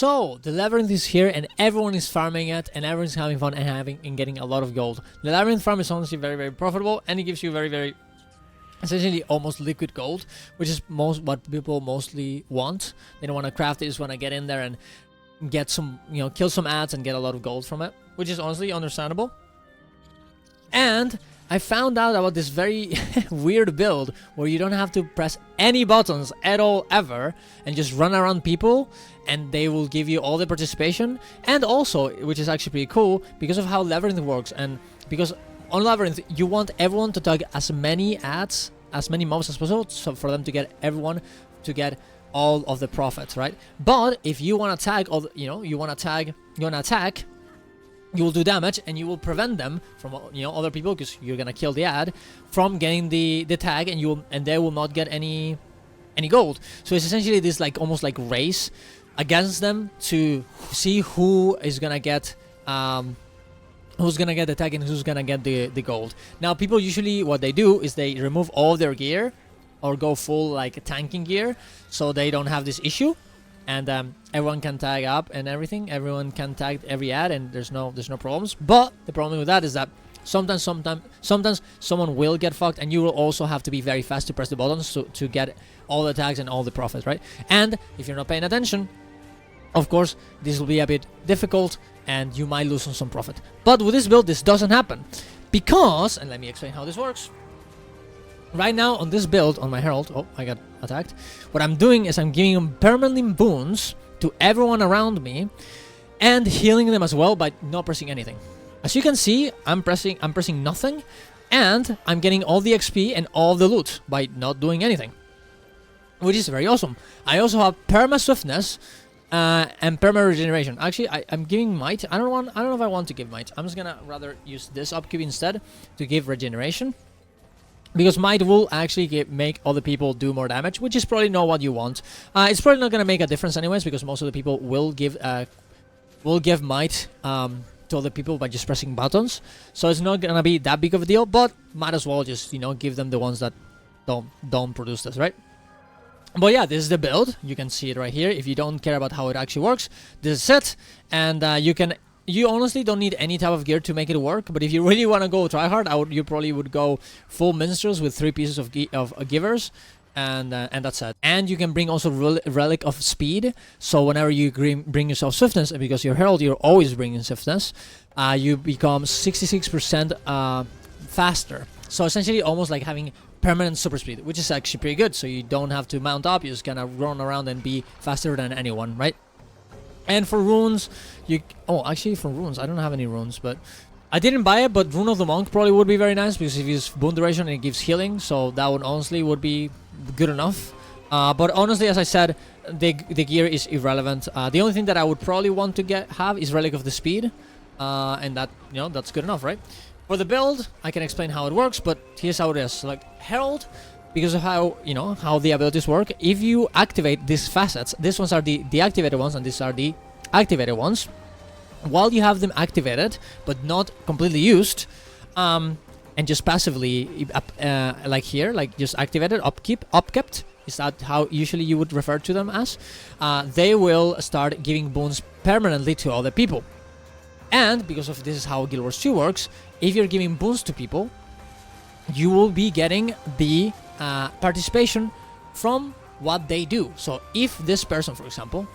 So the Labyrinth is here and everyone is farming it and everyone's having fun and getting a lot of gold. The Labyrinth farm is honestly very profitable, and it gives you very essentially almost liquid gold, which is what people mostly want. They don't want to craft, they just want to get in there and get some, kill some ads and get a lot of gold from it, which is honestly understandable. And I found out about this very weird build where you don't have to press any buttons at all ever and just run around people and they will give you all the participation. And also, which is actually pretty cool, because of how Labyrinth works, and because on Labyrinth you want everyone to tag as many ads, as many mobs as possible, so for them to get everyone to get all of the profit, right? But if you want to tag all, you want to attack, you will do damage and you will prevent them from, other people, because you're gonna kill the ad, from getting the tag, and they will not get any gold. So it's essentially this almost like race against them to see who is gonna get the tag and who's gonna get the gold. Now people usually, what they do is they remove all their gear or go full tanking gear, so they don't have this issue. And everyone can tag up and everything. Everyone can tag every ad, and there's no problems. But the problem with that is that sometimes someone will get fucked, and you will also have to be very fast to press the buttons to get all the tags and all the profits, right? And if you're not paying attention, of course, this will be a bit difficult, and you might lose on some profit. But with this build, this doesn't happen, because, and let me explain how this works. Right now, on this build, on my Herald, oh, I got attacked. What I'm doing is I'm giving them permanent boons to everyone around me, and healing them as well by not pressing anything. As you can see, I'm pressing nothing, and I'm getting all the XP and all the loot by not doing anything, which is very awesome. I also have perma swiftness and perma regeneration. Actually, I'm giving might. I don't know if I want to give might. I'm just gonna rather use this upkeep instead to give regeneration, because might will actually make other people do more damage, which is probably not what you want. It's probably not gonna make a difference anyways, because most of the people will give might to other people by just pressing buttons. So it's not gonna be that big of a deal, but might as well just give them the ones that don't produce this, right? But yeah, this is the build. You can see it right here. If you don't care about how it actually works, this is it. And you honestly don't need any type of gear to make it work. But if you really want to go try hard, you probably would go full Minstrels with 3 pieces of givers, and that's it. And you can bring also Relic of Speed. So whenever you bring yourself Swiftness, and because you're Herald, you're always bringing Swiftness, you become 66% faster. So essentially, almost like having permanent super speed, which is actually pretty good. So you don't have to mount up, you just kind of run around and be faster than anyone, right? And for runes, actually for runes, I don't have any runes, but I didn't buy it, but Rune of the Monk probably would be very nice, because if you use boon duration, it gives healing, so that would honestly would be good enough. But honestly, as I said, the gear is irrelevant. The only thing that I would probably want to have is Relic of the Speed, and that, that's good enough, right? For the build, I can explain how it works, but here's how it is. Like Herald, because of how how the abilities work, if you activate these facets, these ones are the deactivated ones and these are the activated ones. While you have them activated but not completely used, and just passively like here, like just activated, upkept, is that how usually you would refer to them as, they will start giving boons permanently to other people. And because of this is how Guild Wars 2 works, if you're giving boons to people, you will be getting the participation from what they do. So if this person, for example,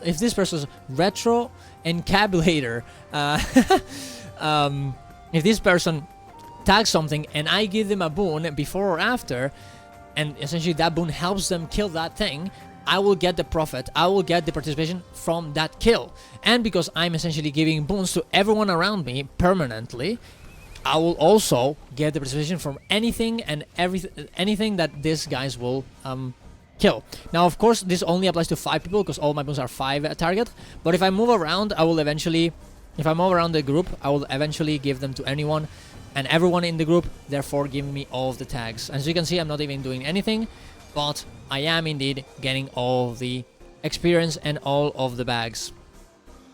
if this person's retro encabulator, if this person tags something and I give them a boon before or after, and essentially that boon helps them kill that thing, I will get the profit, I will get the participation from that kill. And because I'm essentially giving boons to everyone around me permanently, I will also get the participation from anything and anything that these guys will kill. Now, of course, this only applies to 5 people, because all my boons are 5 target. But if I move around, I will eventually, if I move around the group, I will eventually give them to anyone, and everyone in the group, therefore, giving me all of the tags. As you can see, I'm not even doing anything, but I am indeed getting all the experience and all of the bags.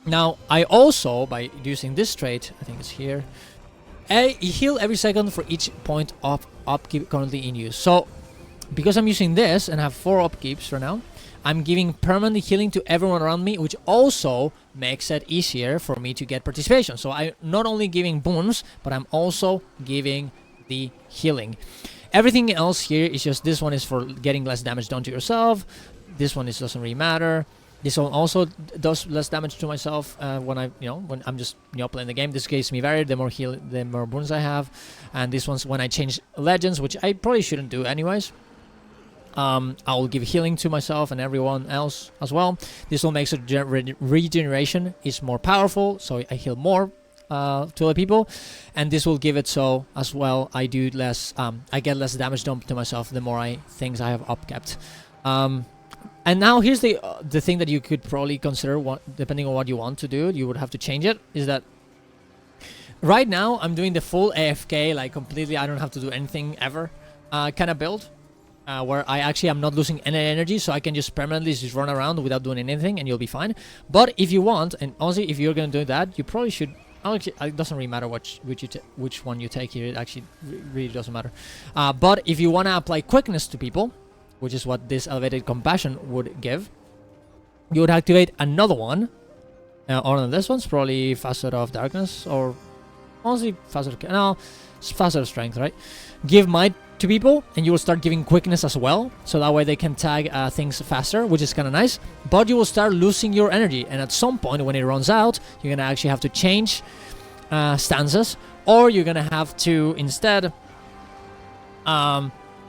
Now, I also, by using this trait, I think it's here, I heal every second for each point of upkeep currently in use. So, because I'm using this and have 4 upkeeps for now, I'm giving permanent healing to everyone around me, which also makes it easier for me to get participation. So I'm not only giving boons, but I'm also giving the healing. Everything else here is just, this one is for getting less damage done to yourself. This one doesn't really matter. This one also does less damage to myself when I'm just playing the game. This gives me varied, the more boons I have. And this one's when I change legends, which I probably shouldn't do anyways. I will give healing to myself and everyone else as well. This will make so regeneration is more powerful, so I heal more to other people, and this will give it so as well I do less. I get less damage done to myself the more things I have upkept. And now here's the thing that you could probably consider, depending on what you want to do, you would have to change it, is that right now I'm doing the full AFK, like completely, I don't have to do anything ever kind of build, where I actually am not losing any energy, so I can just permanently just run around without doing anything and you'll be fine. But if you want, and honestly, if you're going to do that, you probably should, actually, it doesn't really matter which one you take here, it actually really doesn't matter. But if you want to apply quickness to people, which is what this elevated compassion would give, you would activate another one. Or this one's probably facet of darkness, or honestly facet of strength, right? Give might to people, and you will start giving quickness as well, so that way they can tag things faster, which is kind of nice. But you will start losing your energy, and at some point when it runs out, you're gonna actually have to change stances, or you're gonna have to instead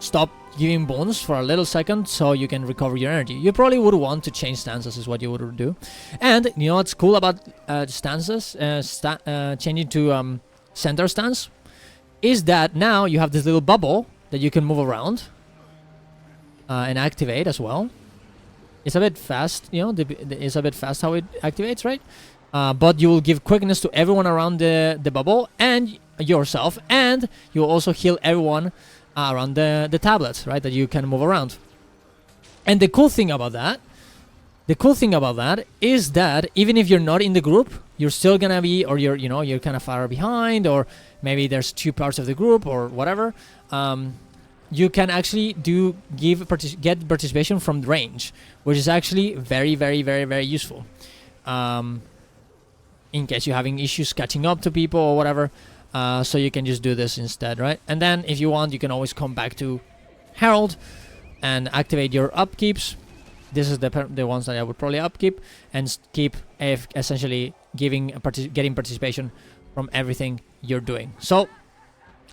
stop giving boons for a little second so you can recover your energy. You probably would want to change stances, is what you would do. And you know what's cool about stances, changing to center stance, is that now you have this little bubble that you can move around and activate as well. It's a bit fast, it's a bit fast how it activates, right? But you will give quickness to everyone around the bubble and yourself, and you will also heal everyone around the tablets, right, that you can move around. And the cool thing about that is that even if you're not in the group, you're still gonna be, or you're kind of far behind, or maybe there's two parts of the group or whatever, you can actually get participation from range, which is actually very, very, very, very useful in case you're having issues catching up to people or whatever. So you can just do this instead, right? And then if you want, you can always come back to Herald and activate your upkeeps. This is the ones that I would probably upkeep, and keep essentially getting participation from everything you're doing. So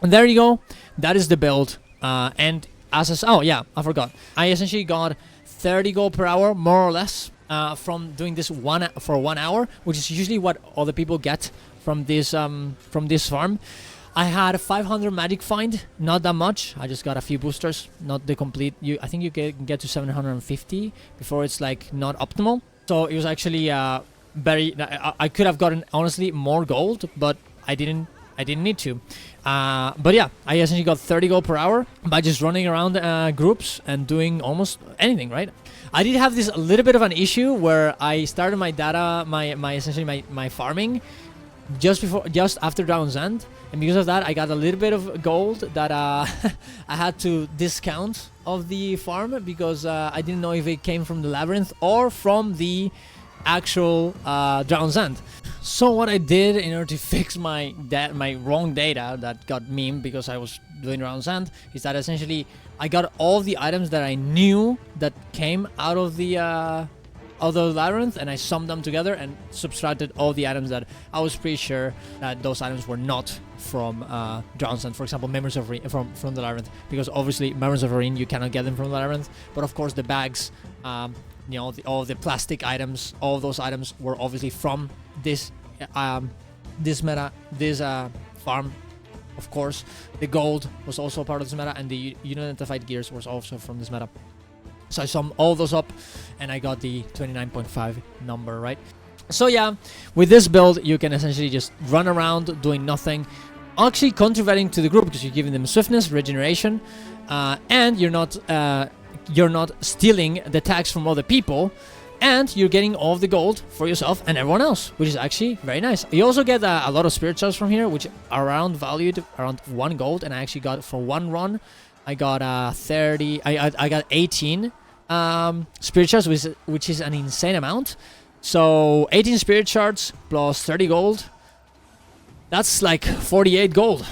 there you go. That is the build. And oh yeah, I forgot. I essentially got 30 gold per hour, more or less, from doing this for 1 hour, which is usually what other people get from this farm. I had 500 magic find, not that much. I just got a few boosters, not the complete. I think you can get to 750 before it's like not optimal. So it was actually very. I could have gotten honestly more gold, but I didn't need to. But yeah, I essentially got 30 gold per hour by just running around groups and doing almost anything, right? I did have this a little bit of an issue where I started my data, my farming just after Dragon's End, and because of that I got a little bit of gold that I had to discount of the farm, because I didn't know if it came from the Labyrinth or from the actual Dragon's End. So what I did in order to fix my wrong data that got memed because I was doing Dragon's End is that essentially I got all the items that I knew that came out of the Labyrinth, and I summed them together and subtracted all the items that I was pretty sure that those items were not from Dragon's End. For example, Memories of Arene, from the Labyrinth, because obviously Memories of Arene you cannot get them from the Labyrinth, but of course the bags, all the plastic items, all of those items were obviously from this farm. Of course, the gold was also part of this meta, and the unidentified gears was also from this meta. So I summed all those up, and I got the 29.5 number, right? So yeah, with this build, you can essentially just run around doing nothing, actually contributing to the group because you're giving them swiftness, regeneration, and you're not stealing the tags from other people, and you're getting all of the gold for yourself and everyone else, which is actually very nice. You also get a lot of spirit shells from here, which are valued around 1 gold, and I actually got for one run, I got 30. I got 18 spirit shards, which is an insane amount. So 18 spirit shards plus 30 gold. That's like 48 gold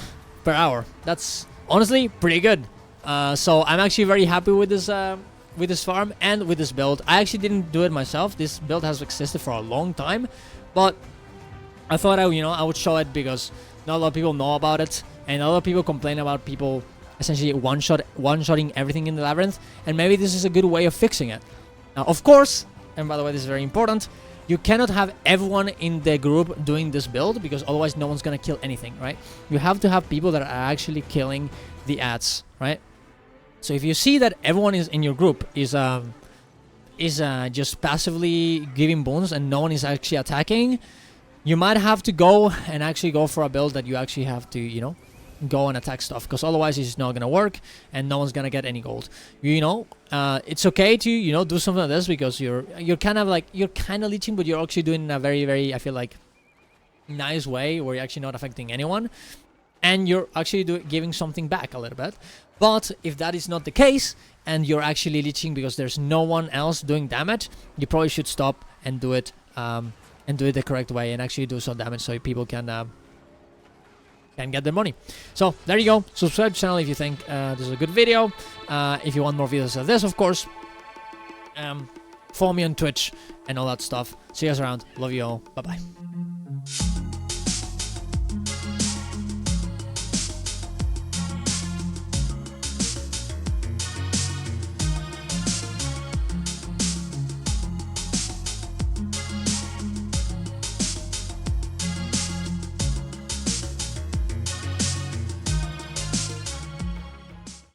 per hour. That's honestly pretty good. So I'm actually very happy with this farm and with this build. I actually didn't do it myself. This build has existed for a long time, but I thought I would show it because not a lot of people know about it, and a lot of people complain about people essentially one-shotting everything in the Labyrinth, and maybe this is a good way of fixing it. Now, of course, and by the way, this is very important, you cannot have everyone in the group doing this build because otherwise no one's gonna kill anything, right? You have to have people that are actually killing the ads, right? So if you see that everyone is in your group is just passively giving boons and no one is actually attacking, you might have to go and actually go for a build that you actually have to, go and attack stuff, because otherwise it's not gonna work and no one's gonna get any gold. It's okay to do something like this because you're kind of leeching, but you're actually doing it in a very, very, I feel like, nice way where you're actually not affecting anyone and you're actually giving something back a little bit. But if that is not the case and you're actually leeching because there's no one else doing damage, you probably should stop and do it the correct way and actually do some damage so people can get their money. So there you go. Subscribe to the channel if you think this is a good video. If you want more videos of this, of course. Follow me on Twitch and all that stuff. See you guys around. Love you all. Bye bye.